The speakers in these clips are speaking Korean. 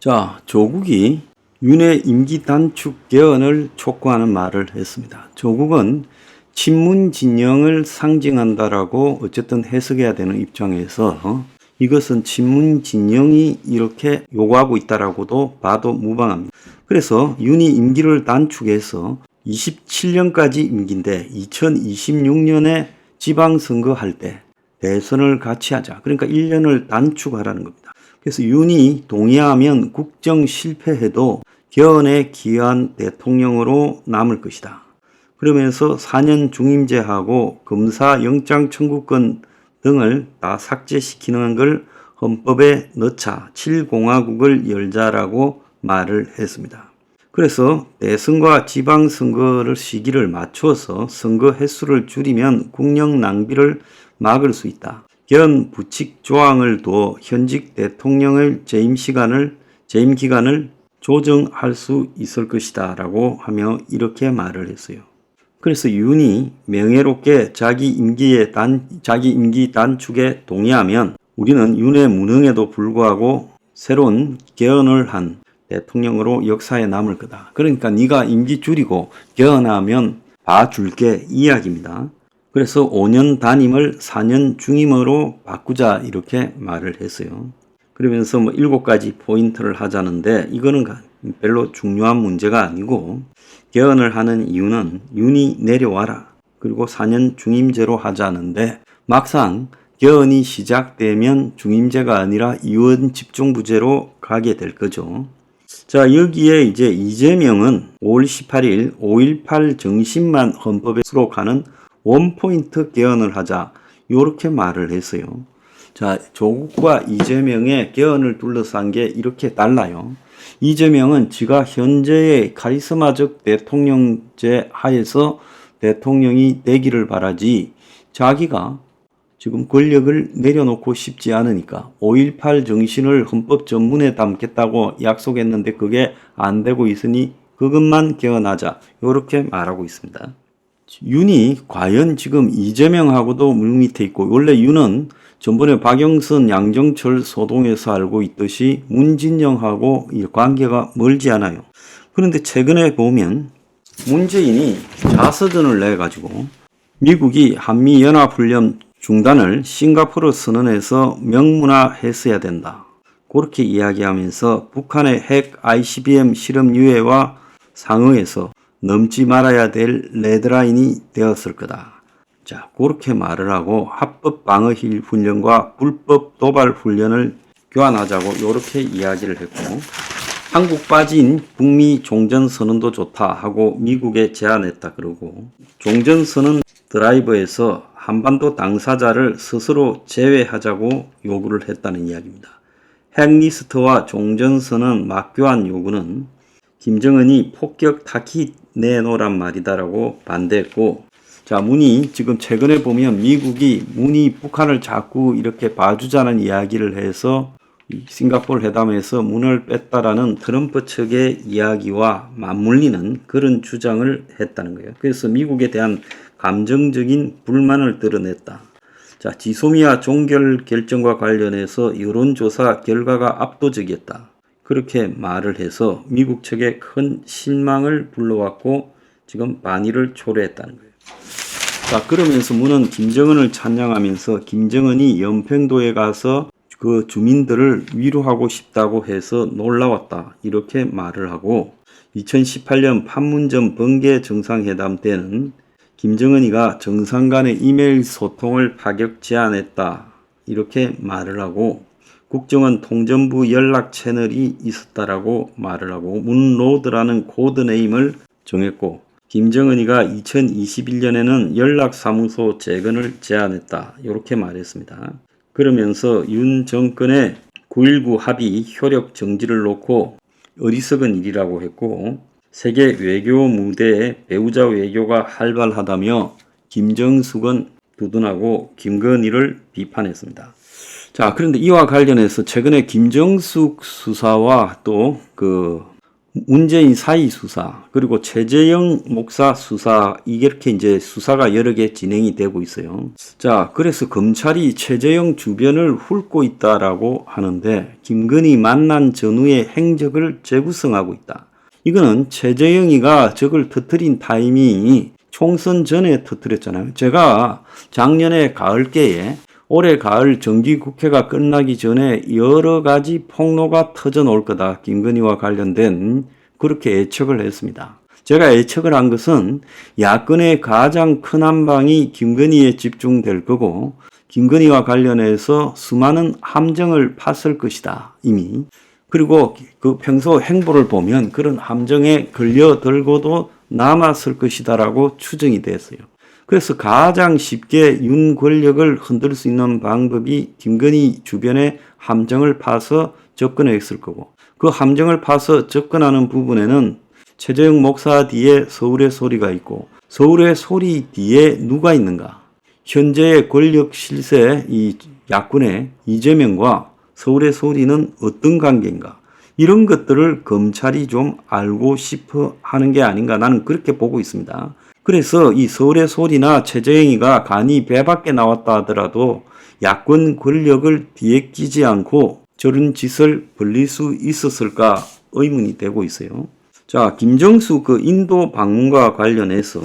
자, 조국이 윤의 임기 단축 개헌을 촉구하는 말을 했습니다. 조국은 친문 진영을 상징한다라고 어쨌든 해석해야 되는 입장에서 이것은 친문 진영이 이렇게 요구하고 있다라고도 봐도 무방합니다. 그래서 윤이 임기를 단축해서 27년까지 임기인데 2026년에 지방선거 할 때 대선을 같이 하자. 그러니까 1년을 단축하라는 겁니다. 그래서 윤이 동의하면 국정 실패해도 개헌에 기여한 대통령으로 남을 것이다. 그러면서 4년 중임제하고 검사 영장 청구권 등을 다 삭제시키는 걸 헌법에 넣자 7공화국을 열자라고 말을 했습니다. 그래서 대선과 지방선거를 시기를 맞춰서 선거 횟수를 줄이면 국력 낭비를 막을 수 있다. 개헌 부칙 조항을 두어 현직 대통령의 재임 기간을 조정할 수 있을 것이다 라고 하며 이렇게 말을 했어요. 그래서 윤이 명예롭게 자기 임기 단축에 동의하면 우리는 윤의 무능에도 불구하고 새로운 개헌을 한 대통령으로 역사에 남을 거다. 그러니까 네가 임기 줄이고 개헌하면 봐줄게 이야기입니다. 그래서 5년 단임을 4년 중임으로 바꾸자 이렇게 말을 했어요. 그러면서 7가지 포인트를 하자는데 이거는 별로 중요한 문제가 아니고 개헌을 하는 이유는 윤이 내려와라. 그리고 4년 중임제로 하자는데 막상 개헌이 시작되면 중임제가 아니라 의원 집중부제로 가게 될 거죠. 자, 여기에 이제 이재명은 5월 18일 5.18 정신만 헌법에 수록하는 원포인트 개헌을 하자 이렇게 말을 했어요. 자, 조국과 이재명의 개헌을 둘러싼 게 이렇게 달라요. 이재명은 지가 현재의 카리스마적 대통령제 하에서 대통령이 되기를 바라지 자기가 지금 권력을 내려놓고 싶지 않으니까 5.18 정신을 헌법 전문에 담겠다고 약속했는데 그게 안 되고 있으니 그것만 개헌하자 이렇게 말하고 있습니다. 윤이 과연 지금 이재명하고도 물밑에 있고 원래 윤은 전번에 박영선, 양정철 소동에서 알고 있듯이 문진영하고 관계가 멀지 않아요. 그런데 최근에 보면 문재인이 자서전을 내가지고 미국이 한미연합훈련 중단을 싱가포르 선언에서 명문화했어야 된다. 그렇게 이야기하면서 북한의 핵 ICBM 실험 유예와 상응해서 넘지 말아야 될 레드라인이 되었을 거다. 자, 그렇게 말을 하고 합법 방어 훈련과 불법 도발 훈련을 교환하자고 이렇게 이야기를 했고 한국 빠진 북미 종전선언도 좋다 하고 미국에 제안했다 그러고 종전선언 드라이브에서 한반도 당사자를 스스로 제외하자고 요구를 했다는 이야기입니다. 핵리스트와 종전선언 맞교환 요구는 김정은이 폭격 타깃 내놓으란 말이다라고 반대했고 자, 문이 지금 최근에 보면 문이 북한을 자꾸 이렇게 봐주자는 이야기를 해서 싱가포르 회담에서 문을 뺐다라는 트럼프 측의 이야기와 맞물리는 그런 주장을 했다는 거예요. 그래서 미국에 대한 감정적인 불만을 드러냈다. 자, 지소미아 종결 결정과 관련해서 여론조사 결과가 압도적이었다. 그렇게 말을 해서 미국 측에 큰 실망을 불러왔고 지금 반의를 초래했다는 거예요. 자, 그러면서 문은 김정은을 찬양하면서 김정은이 연평도에 가서 그 주민들을 위로하고 싶다고 해서 놀라웠다. 이렇게 말을 하고 2018년 판문점 번개 정상회담 때는 김정은이가 정상 간의 이메일 소통을 파격 제안했다. 이렇게 말을 하고 국정원 통전부 연락 채널이 있었다라고 말을 하고 문로드라는 코드네임을 정했고 김정은이가 2021년에는 연락사무소 재건을 제안했다. 이렇게 말했습니다. 그러면서 윤 정권의 9.19 합의 효력 정지를 놓고 어리석은 일이라고 했고 세계 외교 무대에 배우자 외교가 활발하다며 김정숙은 두둔하고 김건희를 비판했습니다. 자, 그런데 이와 관련해서 최근에 김정숙 수사와 또 문재인 사의 수사, 그리고 최재형 목사 수사, 이렇게 이제 수사가 여러 개 진행이 되고 있어요. 자, 그래서 검찰이 최재형 주변을 훑고 있다라고 하는데, 김건희 만난 전후의 행적을 재구성하고 있다. 이거는 최재형이가 적을 터뜨린 타이밍이 총선 전에 터뜨렸잖아요. 제가 작년에 가을께에 올해 가을 정기국회가 끝나기 전에 여러 가지 폭로가 터져 나올 거다. 김건희와 관련된 그렇게 예측을 했습니다. 제가 예측을 한 것은 야권의 가장 큰 한방이 김건희에 집중될 거고 김건희와 관련해서 수많은 함정을 팠을 것이다. 이미. 그리고 그 평소 행보를 보면 그런 함정에 걸려들고도 남았을 것이다라고 추정이 됐어요. 그래서 가장 쉽게 윤 권력을 흔들 수 있는 방법이 김건희 주변에 함정을 파서 접근했을 거고, 그 함정을 파서 접근하는 부분에는 최재형 목사 뒤에 서울의 소리가 있고, 서울의 소리 뒤에 누가 있는가? 현재의 권력 실세 이 야권의 이재명과 서울의 소리는 어떤 관계인가? 이런 것들을 검찰이 좀 알고 싶어 하는 게 아닌가, 나는 그렇게 보고 있습니다. 그래서 이 서울의 소리나 최재형이가 간이 배 밖에 나왔다 하더라도 야권 권력을 뒤에 끼지 않고 저런 짓을 벌릴 수 있었을까 의문이 되고 있어요. 자, 김정수 그 인도 방문과 관련해서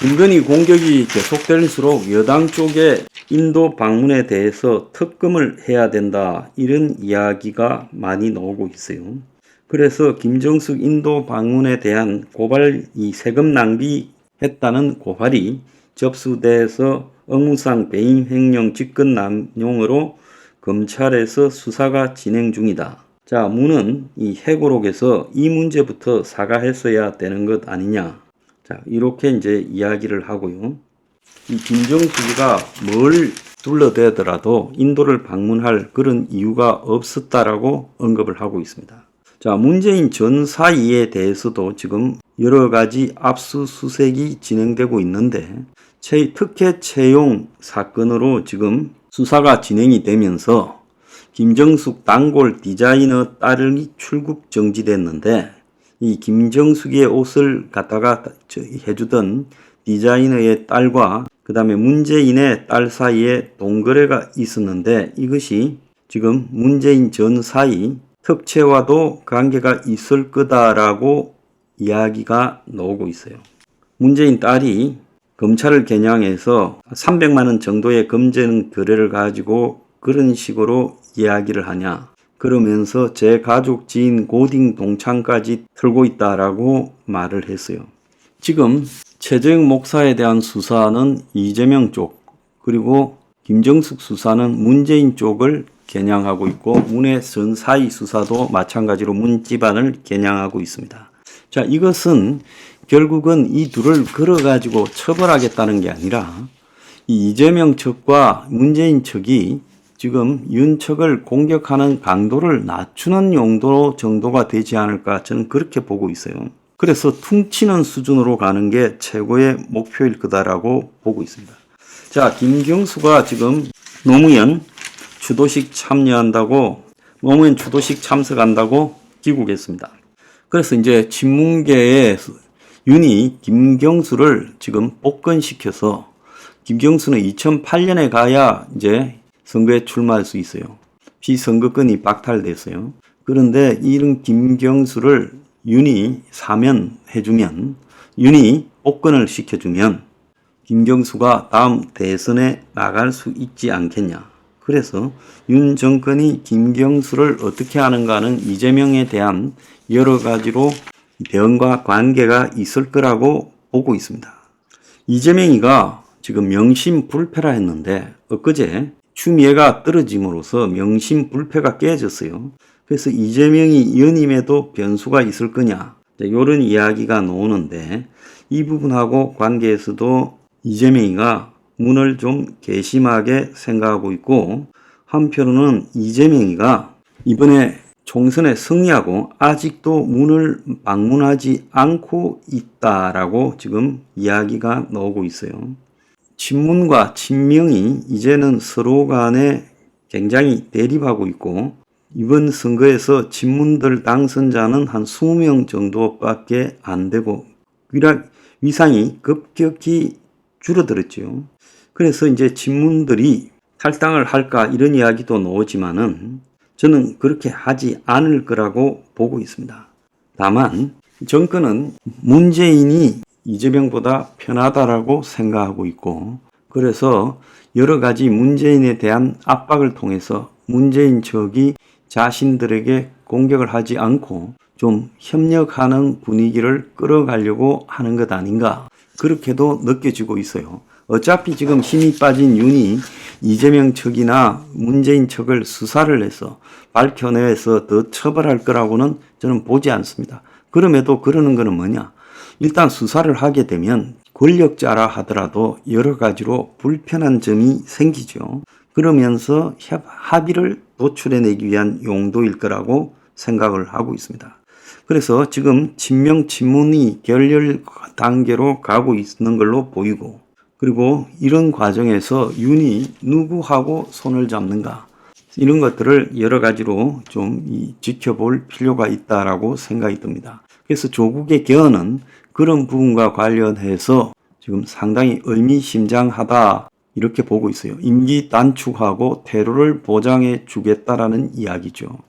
김건희 공격이 계속될수록 여당 쪽에 인도 방문에 대해서 특검을 해야 된다, 이런 이야기가 많이 나오고 있어요. 그래서 김정숙 인도 방문에 대한 고발, 이 세금 낭비했다는 고발이 접수돼서 업무상 배임 횡령 직권 남용으로 검찰에서 수사가 진행 중이다. 자, 문은 이 회고록에서 이 문제부터 사과했어야 되는 것 아니냐. 자, 이렇게 이제 이야기를 하고요. 이 김정숙이가 뭘 둘러대더라도 인도를 방문할 그런 이유가 없었다라고 언급을 하고 있습니다. 자, 문재인 전 사의에 대해서도 지금 여러 가지 압수수색이 진행되고 있는데, 특혜 채용 사건으로 지금 수사가 진행이 되면서 김정숙 단골 디자이너 딸이 출국 정지됐는데, 이 김정숙의 옷을 갖다가 해주던 디자이너의 딸과 그 다음에 문재인의 딸 사이에 동거래가 있었는데, 이것이 지금 문재인 전 사의 특채와도 관계가 있을 거다라고 이야기가 나오고 있어요. 문재인 딸이 검찰을 겨냥해서 300만 원 정도의 검증 거래를 가지고 그런 식으로 이야기를 하냐. 그러면서 제 가족 지인 고딩 동창까지 털고 있다라고 말을 했어요. 지금 최재형 목사에 대한 수사는 이재명 쪽, 그리고 김정숙 수사는 문재인 쪽을 겨냥하고 있고, 문의 전 사의 수사도 마찬가지로 문 집안을 겨냥하고 있습니다. 자, 이것은 결국은 이 둘을 걸어가지고 처벌하겠다는 게 아니라 이 이재명 측과 문재인 측이 지금 윤 측을 공격하는 강도를 낮추는 용도 정도가 되지 않을까, 저는 그렇게 보고 있어요. 그래서 퉁치는 수준으로 가는 게 최고의 목표일 거다라고 보고 있습니다. 자, 김경수가 지금 노무현 추도식 참여한다고, 노무현 추도식 참석한다고 귀국했습니다. 그래서 이제 친문계의 윤이 김경수를 지금 복권시켜서, 김경수는 2008년에 가야 이제 선거에 출마할 수 있어요. 비선거권이 박탈됐어요. 그런데 이런 김경수를 윤이 사면해주면, 윤이 복권을 시켜주면 김경수가 다음 대선에 나갈 수 있지 않겠냐. 그래서 윤 정권이 김경수를 어떻게 하는가는 이재명에 대한 여러 가지로 대응과 관계가 있을 거라고 보고 있습니다. 이재명이가 지금 명심불패라 했는데 엊그제 추미애가 떨어짐으로써 명심불패가 깨졌어요. 그래서 이재명이 연임에도 변수가 있을 거냐, 이런 이야기가 나오는데, 이 부분하고 관계에서도 이재명이가 문을 좀 괘씸하게 생각하고 있고, 한편으로는 이재명이가 이번에 총선에 승리하고 아직도 문을 방문하지 않고 있다라고 지금 이야기가 나오고 있어요. 친문과 친명이 이제는 서로 간에 굉장히 대립하고 있고, 이번 선거에서 친문들 당선자는 한 20명 정도밖에 안 되고 위상이 급격히 줄어들었죠. 그래서 이제 친문들이 탈당을 할까 이런 이야기도 나오지만은 저는 그렇게 하지 않을 거라고 보고 있습니다. 다만 정권은 문재인이 이재명보다 편하다라고 생각하고 있고, 그래서 여러 가지 문재인에 대한 압박을 통해서 문재인 측이 자신들에게 공격을 하지 않고 좀 협력하는 분위기를 끌어가려고 하는 것 아닌가, 그렇게도 느껴지고 있어요. 어차피 지금 힘이 빠진 윤이 이재명 측이나 문재인 측을 수사를 해서 밝혀내서 더 처벌할 거라고는 저는 보지 않습니다. 그럼에도 그러는 거는 뭐냐? 일단 수사를 하게 되면 권력자라 하더라도 여러 가지로 불편한 점이 생기죠. 그러면서 합의를 도출해내기 위한 용도일 거라고 생각을 하고 있습니다. 그래서 지금 친명 친문이 결렬 단계로 가고 있는 걸로 보이고, 그리고 이런 과정에서 윤이 누구하고 손을 잡는가, 이런 것들을 여러 가지로 좀 지켜볼 필요가 있다라고 생각이 듭니다. 그래서 조국의 개헌은 그런 부분과 관련해서 지금 상당히 의미심장하다 이렇게 보고 있어요. 임기 단축하고 퇴로를 보장해 주겠다라는 이야기죠.